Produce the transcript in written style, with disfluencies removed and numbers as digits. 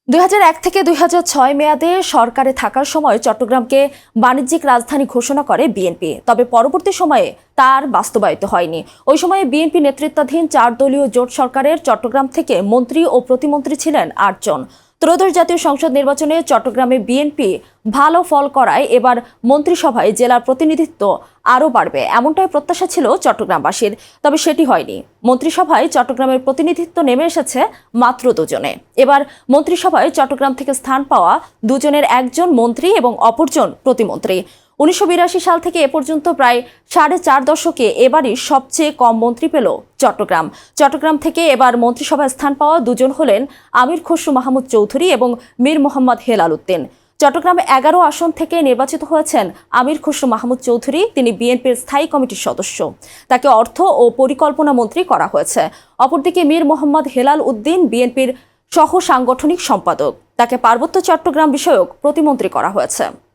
২০০১ থেকে ২০০৬ মেয়াদে সরকারে থাকার সময় চট্টগ্রামকে বাণিজ্যিক রাজধানী ঘোষণা করে বিএনপি। তবে পরবর্তী সময়ে তার বাস্তবায়িত হয়নি। ওই সময়ে বিএনপি নেতৃত্বাধীন ৪ দলীয় জোট সরকারের চট্টগ্রাম থেকে মন্ত্রী ও প্রতিমন্ত্রী ছিলেন ৮ জন। ত্রয়োদশ জাতীয় সংসদ নির্বাচনে চট্টগ্রামে বিএনপি ভালো ফল করায় এবার মন্ত্রিসভায় জেলার প্রতিনিধিত্ব আরও বাড়বে, এমনটাই প্রত্যাশা ছিল চট্টগ্রামবাসীর। তবে সেটি হয়নি। মন্ত্রিসভায় চট্টগ্রামের প্রতিনিধিত্ব নেমে এসেছে মাত্র ২ জনে। এবার মন্ত্রিসভায় চট্টগ্রাম থেকে স্থান পাওয়া ২ জনের একজন মন্ত্রী এবং অপরজন প্রতিমন্ত্রী। ১৯৮২ সাল থেকে এ পর্যন্ত প্রায় ৪.৫ দশকে এবারই সবচেয়ে কম মন্ত্রী পেল চট্টগ্রাম। চট্টগ্রাম থেকে এবার মন্ত্রিসভায় স্থান পাওয়া ২ জন হলেন আমির খসরু মাহমুদ চৌধুরী এবং মীর মোহাম্মদ হেলাল উদ্দিন। চট্টগ্রাম ১১ আসন থেকে নির্বাচিত হয়েছেন আমির খসরু মাহমুদ চৌধুরী। তিনি বিএনপির স্থায়ী কমিটির সদস্য। তাকে অর্থ ও পরিকল্পনা মন্ত্রী করা হয়েছে। অপরদিকে মীর মোহাম্মদ হেলাল উদ্দিন বিএনপির সহ সাংগঠনিক সম্পাদক। তাকে পার্বত্য চট্টগ্রাম বিষয়ক প্রতিমন্ত্রী করা হয়েছে।